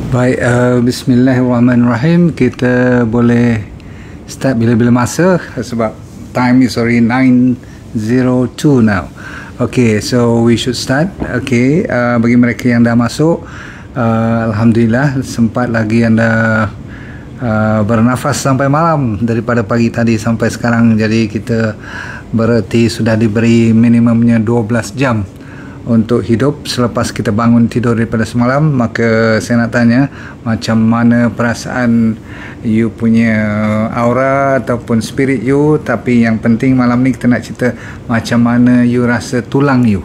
Baik, bismillahirrahmanirrahim. Kita boleh start bila-bila masa sebab time is already 9:02 now. Okay, so we should start. Okay, bagi mereka yang dah masuk, Alhamdulillah sempat lagi anda bernafas sampai malam daripada pagi tadi sampai sekarang. Jadi kita berarti sudah diberi minimumnya 12 jam untuk hidup selepas kita bangun tidur daripada semalam. Maka saya nak tanya, macam mana perasaan you punya aura ataupun spirit you. Tapi yang penting malam ni kita nak cerita macam mana you rasa tulang you,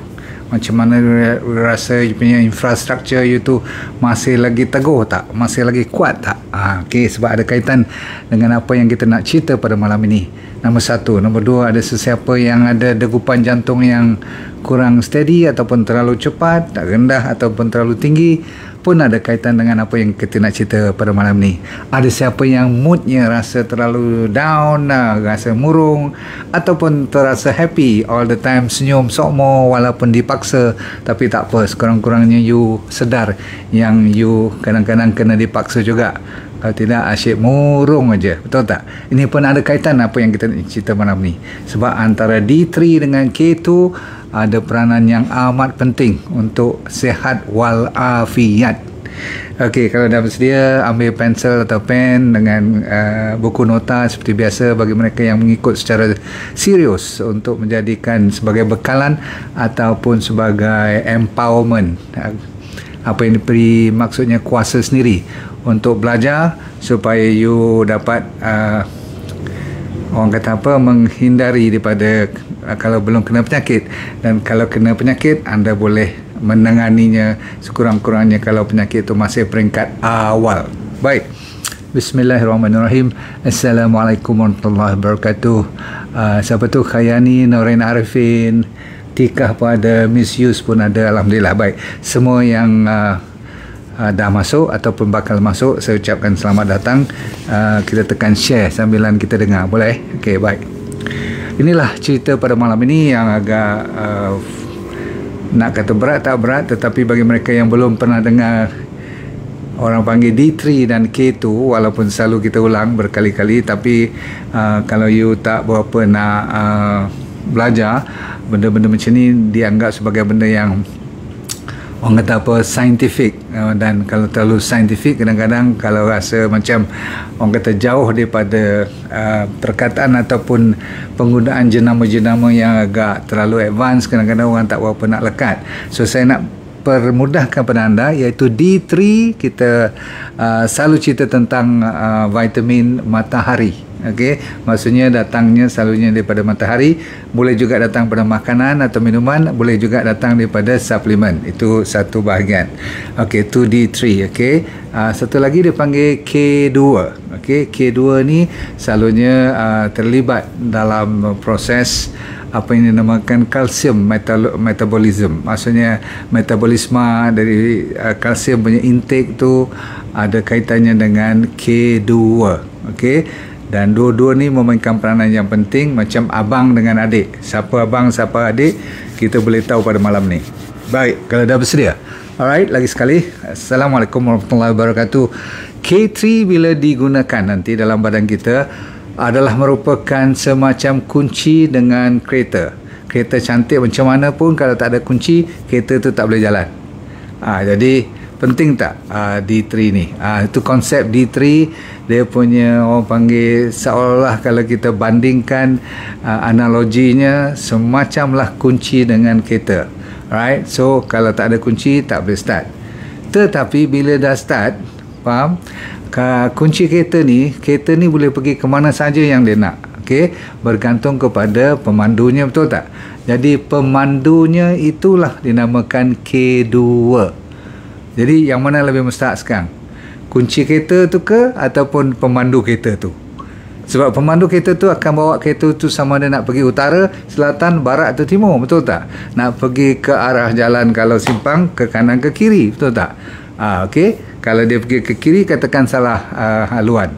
macam mana you rasa you punya infrastruktur you tu masih lagi teguh tak, masih lagi kuat tak. Okay, sebab ada kaitan dengan apa yang kita nak cerita pada malam ini. Nombor satu. Nombor dua, ada sesiapa yang ada degupan jantung yang kurang steady ataupun terlalu cepat, tak rendah ataupun terlalu tinggi, pun ada kaitan dengan apa yang kita nak cerita pada malam ni. Ada siapa yang moodnya rasa terlalu down, rasa murung, ataupun terasa happy all the time, senyum sokmo walaupun dipaksa. Tapi tak apa, sekurang-kurangnya you sedar yang you kadang-kadang kena dipaksa juga. Kalau tidak, asyik murung aja. Betul tak? Ini pun ada kaitan apa yang kita cerita malam ni. Sebab antara D3 dengan K2 ada peranan yang amat penting untuk sihat walafiat. Okey, kalau dah bersedia, ambil pensel atau pen dengan buku nota seperti biasa bagi mereka yang mengikut secara serius untuk menjadikan sebagai bekalan ataupun sebagai empowerment. Apa yang diberi maksudnya kuasa sendiri untuk belajar supaya you dapat orang kata apa, menghindari daripada kalau belum kena penyakit, dan kalau kena penyakit anda boleh menanganinya sekurang-kurangnya kalau penyakit itu masih peringkat awal. Baik, bismillahirrahmanirrahim. Assalamualaikum warahmatullahi wabarakatuh. Siapa tu? Khayani, Norin Arifin, Tikah pun ada, Miss Yus pun ada. Alhamdulillah. Baik, semua yang dah masuk ataupun bakal masuk, saya ucapkan selamat datang. Kita tekan share sambilan kita dengar, boleh? Okey, baik. Inilah cerita pada malam ini yang agak nak kata berat tak berat, tetapi bagi mereka yang belum pernah dengar orang panggil D3 dan K2, walaupun selalu kita ulang berkali-kali, tapi kalau you tak berapa nak belajar benda-benda macam ni, dianggap sebagai benda yang orang kata apa, scientific. Dan kalau terlalu scientific, kadang-kadang kalau rasa macam orang kata jauh daripada perkataan ataupun penggunaan jenama-jenama yang agak terlalu advance, kadang-kadang orang tak berapa nak lekat. So saya nak permudahkan pada anda, iaitu D3 kita selalu cerita tentang vitamin matahari. Okey, maksudnya datangnya selalunya daripada matahari, boleh juga datang pada makanan atau minuman, boleh juga datang daripada suplemen. Itu satu bahagian. Okey, 2D3. Okey, satu lagi dipanggil K2. Okey, K2 ni selalunya terlibat dalam proses apa yang dinamakan kalsium metabolism. Maksudnya metabolisme dari kalsium punya intake tu ada kaitannya dengan K2. Okey, dan dua-dua ni memainkan peranan yang penting, macam abang dengan adik. Siapa abang, siapa adik, kita boleh tahu pada malam ni. Baik, kalau dah bersedia. Alright, lagi sekali, Assalamualaikum warahmatullahi wabarakatuh. K3 bila digunakan nanti dalam badan kita adalah merupakan semacam kunci dengan kereta. Kereta cantik macam mana pun, kalau tak ada kunci, kereta tu tak boleh jalan. Jadi penting tak D3 ni? Itu konsep D3. Dia punya orang panggil seolah-olah kalau kita bandingkan analoginya semacamlah kunci dengan kereta. Alright, so kalau tak ada kunci tak boleh start. Tetapi bila dah start, faham? Kunci kereta ni boleh pergi ke mana saja yang dia nak. Okey, bergantung kepada pemandunya, betul tak? Jadi pemandunya itulah dinamakan K2. Jadi yang mana lebih mustahak sekarang? Kunci kereta tu ke ataupun pemandu kereta tu? Sebab pemandu kereta tu akan bawa kereta tu sama ada nak pergi utara, selatan, barat atau timur, betul tak? Nak pergi ke arah jalan kalau simpang, ke kanan ke kiri, betul tak? Okey, kalau dia pergi ke kiri, katakan salah haluan,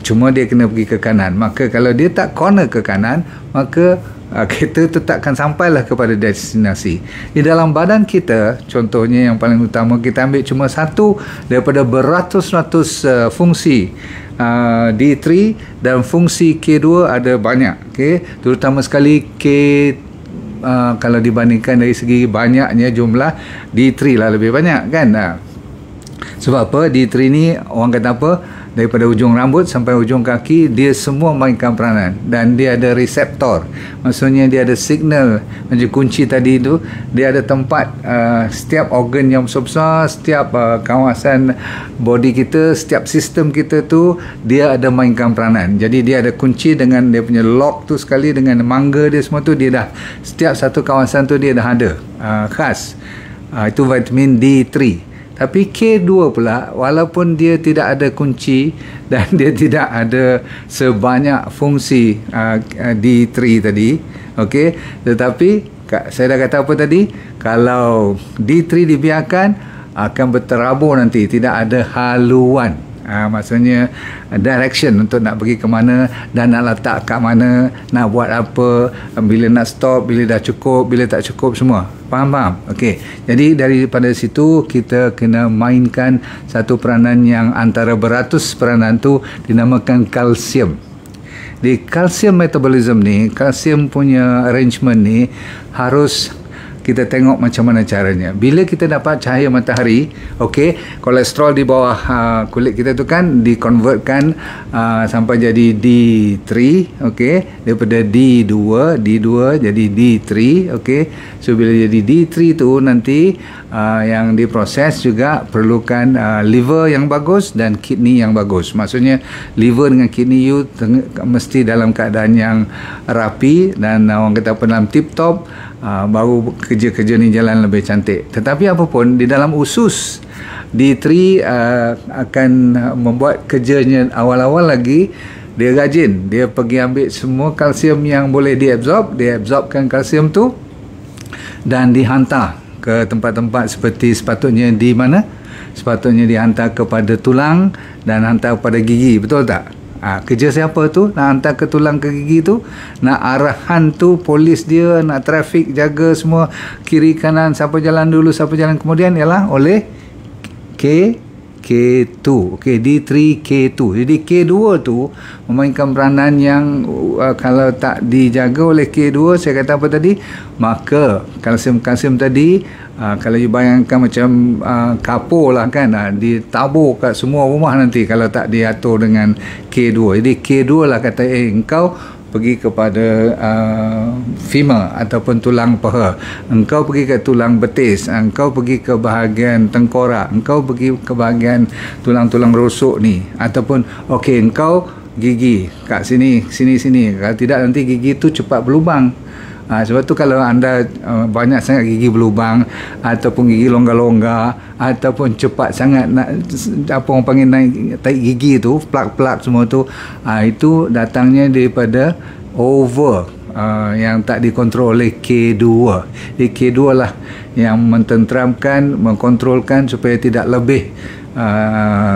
cuma dia kena pergi ke kanan. Maka kalau dia tak corner ke kanan, maka Kereta tu takkan sampailah kepada destinasi. Di dalam badan kita, contohnya yang paling utama, kita ambil cuma satu daripada beratus-ratus fungsi D3, dan fungsi K2 ada banyak. Okay? Terutama sekali kalau dibandingkan dari segi banyaknya jumlah, D3 lah lebih banyak kan. Sebab apa? D3 ni orang kata apa? Daripada ujung rambut sampai ujung kaki, dia semua mainkan peranan, dan dia ada reseptor. Maksudnya dia ada signal. Macam kunci tadi tu, dia ada tempat setiap organ yang besar-besar, setiap kawasan body kita, setiap sistem kita tu, dia ada mainkan peranan. Jadi dia ada kunci dengan dia punya lock tu sekali, dengan mangga dia semua tu, dia dah setiap satu kawasan tu dia dah ada khas. Itu vitamin D3. Tapi K2 pula, walaupun dia tidak ada kunci dan dia tidak ada sebanyak fungsi D3 tadi, okey, tetapi saya dah kata apa tadi, kalau D3 dibiarkan akan berterabur nanti, tidak ada haluan. Maksudnya direction untuk nak pergi ke mana dan nak letak kat mana, nak buat apa, bila nak stop, bila dah cukup, bila tak cukup, semua faham? Okey. Jadi daripada situ kita kena mainkan satu peranan yang antara beratus peranan tu dinamakan kalsium. Di calcium metabolism ni, kalsium punya arrangement ni harus kita tengok macam mana caranya. Bila kita dapat cahaya matahari, okey, kolesterol di bawah kulit kita tu kan dikonvertkan sampai jadi D3, okey, daripada D2 jadi D3, okey. So bila jadi D3 tu nanti yang diproses juga perlukan liver yang bagus dan kidney yang bagus. Maksudnya liver dengan kidney you mesti dalam keadaan yang rapi dan orang kata apa, dalam tip top, baru kerja-kerja ni jalan lebih cantik. Tetapi apapun, di dalam usus D3 akan membuat kerjanya awal-awal lagi. Dia rajin, dia pergi ambil semua kalsium yang boleh diabsorb, dia absorbkan kalsium tu dan dihantar ke tempat-tempat seperti sepatutnya di mana? Sepatutnya dihantar kepada tulang dan hantar kepada gigi, betul tak? Kerja siapa tu? Nak hantar ke tulang ke gigi tu, nak arahan tu, polis dia, nak trafik jaga semua, kiri kanan, siapa jalan dulu, siapa jalan kemudian, ialah oleh K2. Okay, D3 K2. Jadi K2 tu memainkan peranan yang kalau tak dijaga oleh K2, saya kata apa tadi, maka kalsium tadi, kalau you bayangkan macam kapur lah kan, ditabur kat semua rumah nanti kalau tak diatur dengan K2. Jadi K2 lah kata, engkau pergi kepada femur ataupun tulang paha, engkau pergi ke tulang betis, engkau pergi ke bahagian tengkorak, engkau pergi ke bahagian tulang-tulang rusuk ni, ataupun okey, engkau gigi kat sini. Kalau tidak nanti gigi tu cepat berlubang. Sebab tu kalau anda banyak sangat gigi berlubang ataupun gigi longgar-longgar ataupun cepat sangat nak, apa orang panggil, naik taik gigi tu, plak-plak semua tu, itu datangnya daripada over yang tak dikontrol oleh K2. Jadi K2 lah yang mententeramkan, mengkontrolkan supaya tidak lebih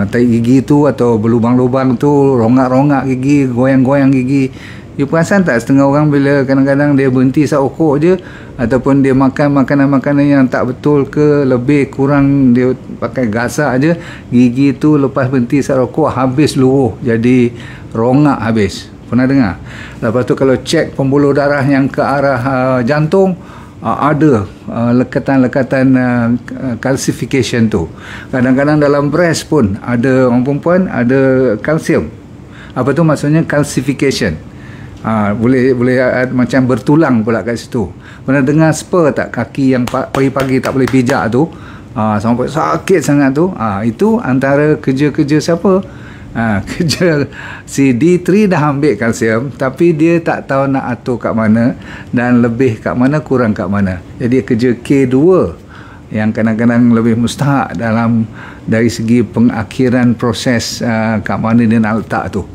taik gigi tu atau berlubang-lubang tu, rongak-rongak gigi, goyang-goyang gigi. You perasan tak setengah orang bila kadang-kadang dia berhenti seokok je, ataupun dia makan makanan-makanan yang tak betul ke, lebih kurang dia pakai gasak je, gigi tu lepas berhenti seokok habis luruh, jadi rongak habis. Pernah dengar? Lepas tu kalau cek pembuluh darah yang ke arah jantung, ada lekatan-lekatan calcification tu. Kadang-kadang dalam breast pun ada, orang perempuan ada kalsium. Apa tu maksudnya calcification? Boleh macam bertulang pula kat situ. Pernah dengar spur tak, kaki yang pagi-pagi tak boleh pijak tu, sampai sakit sangat tu, itu antara kerja-kerja siapa? Kerja si D3 dah ambil kalsium, tapi dia tak tahu nak atur kat mana, dan lebih kat mana, kurang kat mana. Jadi kerja K2 yang kadang-kadang lebih mustahak dalam dari segi pengakhiran proses kat mana dia nak letak tu.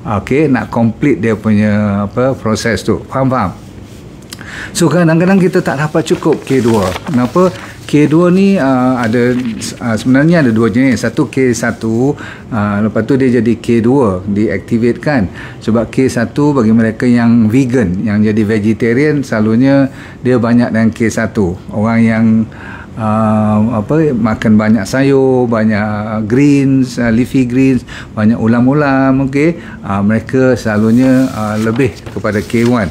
Okey, nak complete dia punya proses tu. Faham? So kadang-kadang kita tak dapat cukup K2. Kenapa? K2 ni ada sebenarnya ada dua jenis. Satu K1, lepas tu dia jadi K2, diaktifkan. Sebab K1 bagi mereka yang vegan, yang jadi vegetarian, selalunya dia banyak dengan K1. Orang yang makan banyak sayur, banyak greens, leafy greens, banyak ulam-ulam, mereka selalunya lebih kepada K1.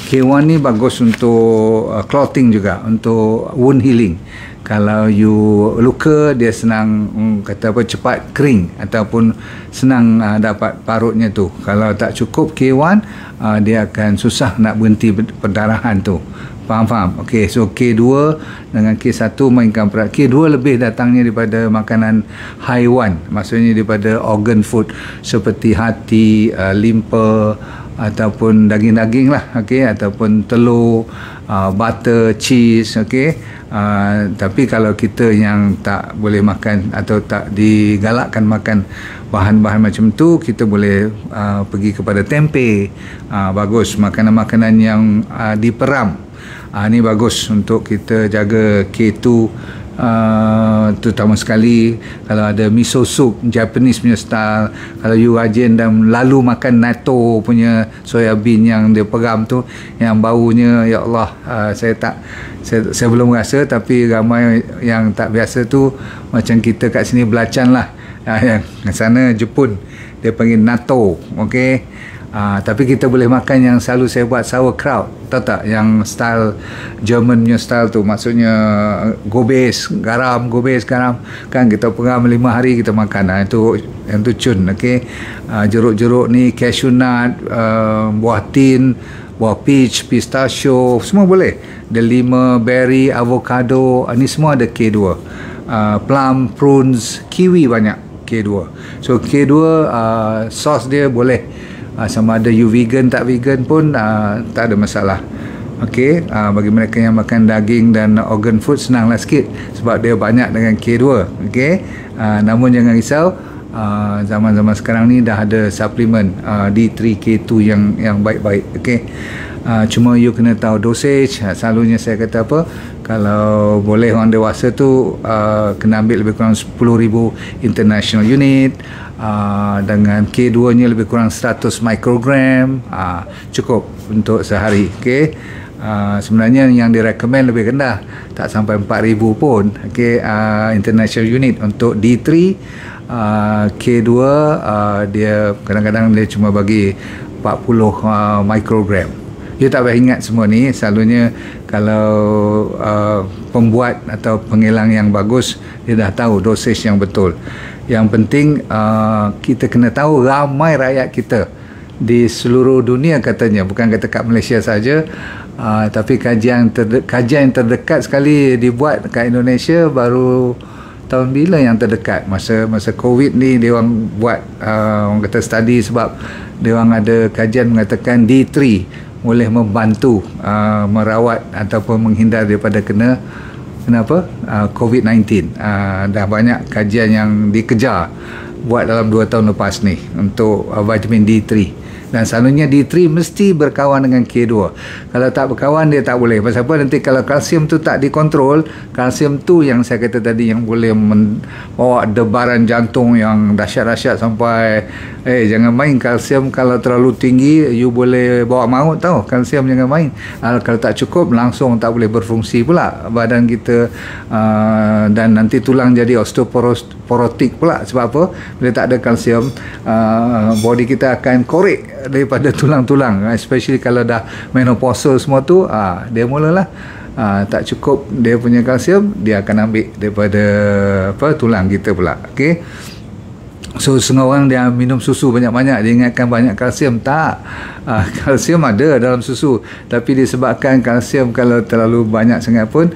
K1 ni bagus untuk clothing juga, untuk wound healing. Kalau you luka, dia senang cepat kering ataupun senang dapat parutnya tu. Kalau tak cukup K1, dia akan susah nak berhenti perdarahan tu. Faham? Okey, so K2 dengan K1 mainkan peran. K2 lebih datangnya daripada makanan haiwan, maksudnya daripada organ food seperti hati, limpa, ataupun daging-daging lah, ataupun telur, butter, cheese, tapi kalau kita yang tak boleh makan atau tak digalakkan makan bahan-bahan macam tu, kita boleh pergi kepada tempe. Bagus, makanan-makanan yang diperam. Ni bagus untuk kita jaga K2, terutama sekali kalau ada miso soup Japanese punya style. Kalau you rajin dan lalu makan natto punya soya bean yang dia peram tu, yang baunya, ya Allah, saya belum rasa, tapi ramai yang tak biasa tu. Macam kita kat sini belacan lah, yang sana Jepun dia panggil natto. Tapi kita boleh makan yang selalu saya buat, sauerkraut, tahu tak, yang style German punya style tu, maksudnya gobes garam kan, kita peram 5 hari kita makan. Yang tu cun. Jeruk-jeruk ni, cashew nut, buah tin, buah peach, pistachio, semua boleh. Delima, berry, avocado, ni semua ada K2. Plum, prunes, kiwi banyak K2. So K2 sos dia boleh, sama ada you vegan tak vegan pun tak ada masalah. Bagi mereka yang makan daging dan organ food, senanglah sikit sebab dia banyak dengan K2. Namun jangan risau, zaman-zaman sekarang ni dah ada suplemen D3 K2 yang baik-baik. Cuma you kena tahu dosage. Selalunya saya kata kalau boleh orang dewasa tu kena ambil lebih kurang 10,000 international unit, dengan K2 nya lebih kurang 100 mikrogram, cukup untuk sehari. Sebenarnya yang direkomend lebih rendah, tak sampai 4,000 pun. International unit. Untuk D3, K2 dia kadang-kadang dia cuma bagi 40 mikrogram. You tak payah ingat semua ni. Selalunya kalau pembuat atau pengilang yang bagus, dia dah tahu dosage yang betul. Yang penting kita kena tahu ramai rakyat kita di seluruh dunia, katanya, bukan kata kat Malaysia saja, tapi kajian yang terdekat sekali dibuat kat Indonesia baru tahun bila yang terdekat, masa COVID ni dia orang buat orang kata study, sebab dia orang ada kajian mengatakan D3 boleh membantu merawat ataupun menghindar daripada COVID-19. Dah banyak kajian yang dikejar buat dalam 2 tahun lepas ni untuk vitamin D3. Dan selalunya D3 mesti berkawan dengan K2. Kalau tak berkawan, dia tak boleh. Pasal apa? Nanti kalau kalsium tu tak dikontrol, kalsium tu yang saya kata tadi, yang boleh membawa debaran jantung yang dahsyat-dahsyat sampai jangan main kalsium. Kalau terlalu tinggi, you boleh bawa maut tau. Kalsium jangan main. Kalau tak cukup, langsung tak boleh berfungsi pula badan kita, dan nanti tulang jadi osteoporotik pula. Sebab apa? Bila tak ada kalsium, body kita akan korek daripada tulang-tulang, especially kalau dah menopausal semua tu, dia mulalah tak cukup dia punya kalsium, dia akan ambil daripada tulang kita pula. So setengah orang dia minum susu banyak-banyak, dia ingatkan banyak kalsium. Tak, kalsium ada dalam susu, tapi disebabkan kalsium kalau terlalu banyak sangat pun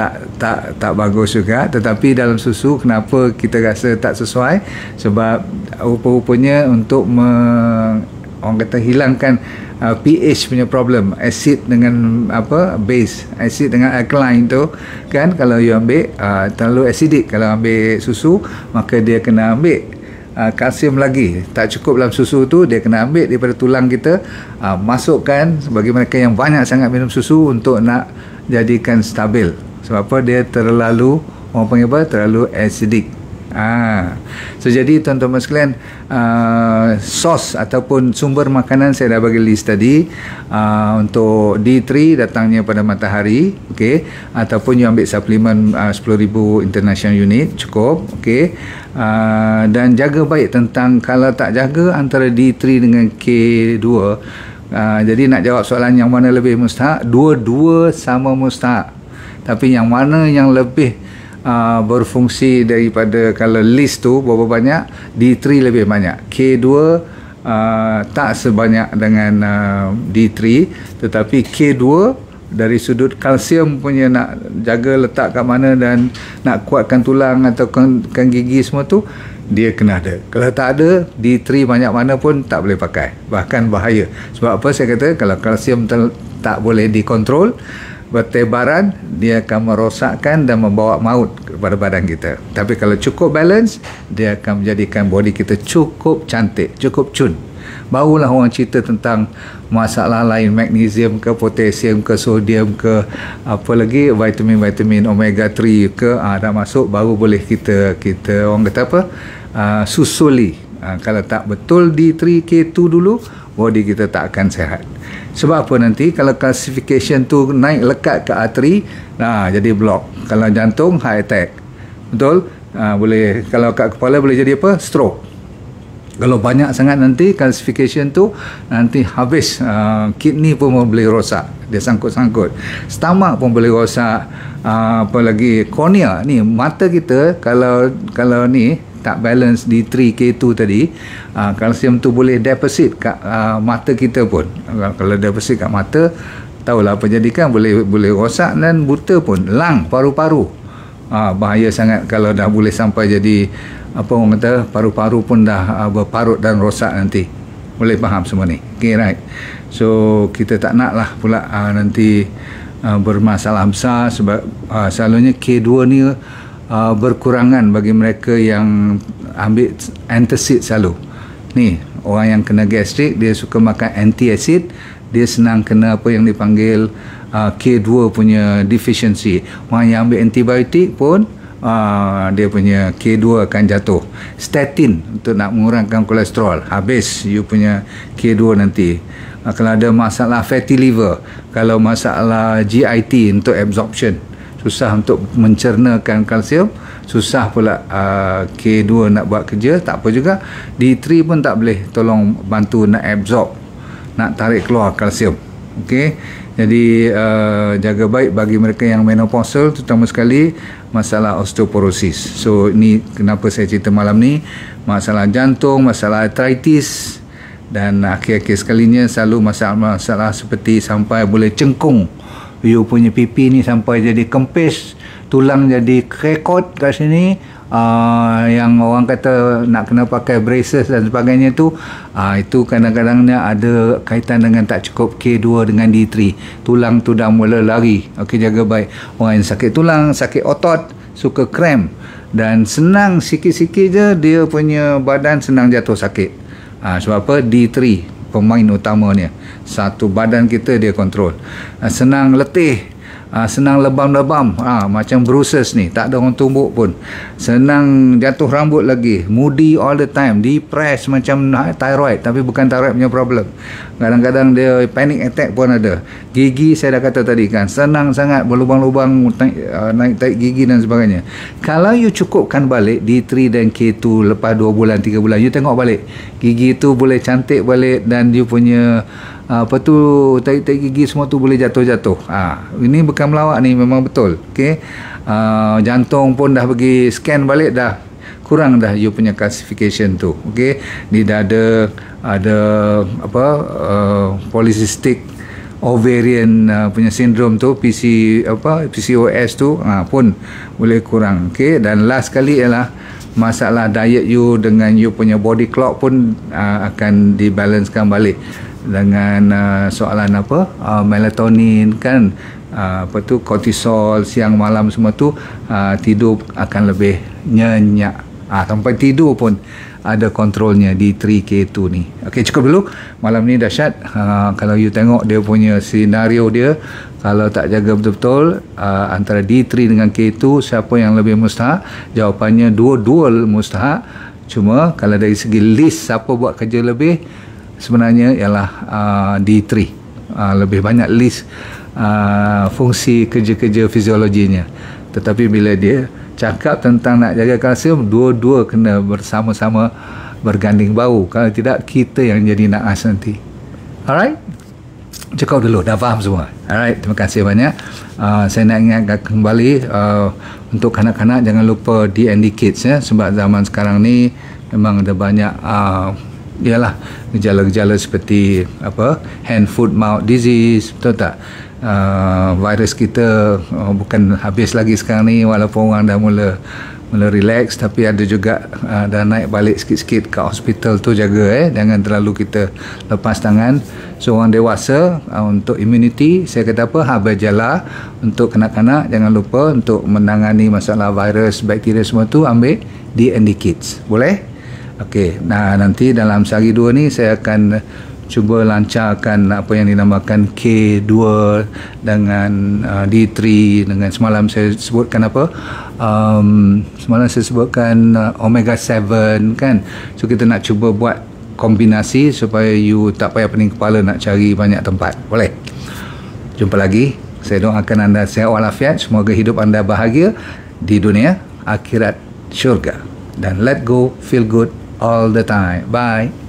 tak bagus juga. Tetapi dalam susu, kenapa kita rasa tak sesuai? Sebab rupa-rupanya untuk orang kata hilangkan pH punya problem, acid dengan base, acid dengan alkaline tu kan. Kalau you ambil terlalu acidic, kalau ambil susu, maka dia kena ambil kalsium lagi, tak cukup dalam susu tu, dia kena ambil daripada tulang kita, masukkan. Bagi mereka yang banyak sangat minum susu, untuk nak jadikan stabil Sebab apa? Dia terlalu, orang panggil apa? Terlalu acidic. So jadi tuan-tuan sekalian, sos ataupun sumber makanan saya dah bagi list tadi. Untuk D3 datangnya pada matahari, okey, ataupun you ambil suplemen 10,000 international unit cukup, okey. Dan jaga baik tentang, kalau tak jaga antara D3 dengan K2. Jadi nak jawab soalan yang mana lebih mustahak, dua-dua sama mustahak, tapi yang mana yang lebih berfungsi daripada, kalau list tu berapa banyak, D3 lebih banyak, K2 tak sebanyak dengan D3, tetapi K2 dari sudut kalsium punya, nak jaga letak kat mana dan nak kuatkan tulang atau kan gigi semua tu, dia kena ada. Kalau tak ada, D3 banyak mana pun tak boleh pakai, bahkan bahaya. Sebab apa saya kata, kalau kalsium tak boleh dikontrol, bertebaran, dia akan merosakkan dan membawa maut kepada badan kita. Tapi kalau cukup balance, dia akan menjadikan body kita cukup cantik, cukup cun. Barulah orang cerita tentang masalah lain, magnesium ke, potasium ke, sodium ke, apa lagi, vitamin omega 3 ke, dah masuk, baru boleh kita orang kata apa, susuli. Kalau tak betul D3 K2 dulu, body kita tak akan sehat. Sebab apa? Nanti kalau classification tu naik lekat ke arteri, jadi block. Kalau jantung, heart attack. Betul? Boleh, kalau kat kepala boleh jadi apa? Stroke. Kalau banyak sangat nanti classification tu, nanti habis. Kidney pun boleh rosak, dia sangkut-sangkut. Stomach pun boleh rosak. Apa lagi, kornea ni, mata kita kalau ni tak balance di 3K2 tadi, kalsium tu boleh deposit kat mata kita pun. Kalau deposit kat mata, tahulah apa jadikan, boleh rosak dan buta pun. Lung, paru-paru, bahaya sangat kalau dah boleh sampai jadi apa orang kata, paru-paru pun dah berparut dan rosak nanti. Boleh faham semua ni? Okay, right. So kita tak nak lah pula nanti bermasalah besar, sebab selalunya K2 ni berkurangan bagi mereka yang ambil antacid selalu. Ni orang yang kena gastrik, dia suka makan anti-acid, dia senang kena apa yang dipanggil K2 punya deficiency. Orang yang ambil antibiotik pun dia punya K2 akan jatuh. Statin untuk nak mengurangkan kolesterol, habis you punya K2 nanti. Kalau ada masalah fatty liver, kalau masalah GIT untuk absorption, susah untuk mencernakan kalsium, susah pula K2 nak buat kerja, tak apa juga. D3 pun tak boleh tolong bantu nak absorb, nak tarik keluar kalsium. Okey, jadi jaga baik bagi mereka yang menopausal, terutama sekali masalah osteoporosis. So ni kenapa saya cerita malam ni, masalah jantung, masalah arthritis, dan akhir-akhir sekalinya selalu masalah seperti sampai boleh cengkung. You punya pipi ni sampai jadi kempis, tulang jadi krekot kat sini, yang orang kata nak kena pakai braces dan sebagainya tu, itu kadang-kadangnya ada kaitan dengan tak cukup K2 dengan D3. Tulang tu dah mula lari. Okey, jaga baik. Orang yang sakit tulang, sakit otot, suka cramp, dan senang sikit-sikit je dia punya badan senang jatuh sakit. Sebab apa? D3 pemain utamanya. Satu badan kita dia kontrol. Senang letih, senang lebam-lebam, macam bruises ni, tak ada orang tumbuk pun. Senang jatuh rambut lagi, moody all the time, depressed macam thyroid, tapi bukan thyroid punya problem. Kadang-kadang dia panic attack pun ada. Gigi saya dah kata tadi kan, senang sangat berlubang-lubang, naik taik gigi dan sebagainya. Kalau you cukupkan balik D3 dan K2 lepas 2 bulan 3 bulan, you tengok balik gigi tu boleh cantik balik, dan you punya apa tu, tarik-tarik gigi semua tu boleh jatuh-jatuh. Ini bukan melawak ni, memang betul. Okey, jantung pun dah pergi scan balik, dah kurang dah you punya classification tu. Okey, ni dah ada apa, polycystic ovarian punya sindrom tu, PCOS tu pun boleh kurang. Okey, dan last kali ialah masalah diet you dengan you punya body clock pun akan dibalancekan balik dengan soalan apa, melatonin kan, apa tu, kortisol siang malam semua tu, tidur akan lebih nyenyak. Tempat tidur pun ada kontrolnya D3K2 ni. Okey, cukup dulu. Malam ni dahsyat. Kalau you tengok dia punya senario dia, kalau tak jaga betul-betul antara D3 dengan K2, siapa yang lebih mustahak? Jawapannya dua-dua mustahak. Cuma kalau dari segi list siapa buat kerja lebih, sebenarnya ialah D3. Lebih banyak list fungsi kerja-kerja fiziologinya. Tetapi bila dia cakap tentang nak jaga kalsium, dua-dua kena bersama-sama berganding bahu. Kalau tidak, kita yang jadi naas nanti. Alright? Cukup dulu, dah faham semua. Alright, terima kasih banyak. Saya nak ingatkan kembali, untuk kanak-kanak jangan lupa DND Kids ya, sebab zaman sekarang ni memang ada banyak ialah gejala-gejala seperti hand foot mouth disease, betul tak? Virus kita bukan habis lagi sekarang ni, walaupun orang dah mula relax, tapi ada juga dah naik balik sikit-sikit ke hospital tu. Jaga jangan terlalu kita lepas tangan. Seorang dewasa untuk immunity, saya kata berjala. Untuk kanak-kanak jangan lupa untuk menangani masalah virus, bakteria semua tu, ambil DND Kids. Boleh? Okey, nah nanti dalam sehari dua ni saya akan cuba lancarkan apa yang dinamakan K2 dengan D3 dengan semalam saya sebutkan semalam saya sebutkan omega 7 kan. So kita nak cuba buat kombinasi supaya you tak payah pening kepala nak cari banyak tempat. Boleh? Jumpa lagi. Saya doakan anda sihat walafiat. Semoga hidup anda bahagia di dunia, akhirat, syurga. Dan let go, feel good all the time. Bye.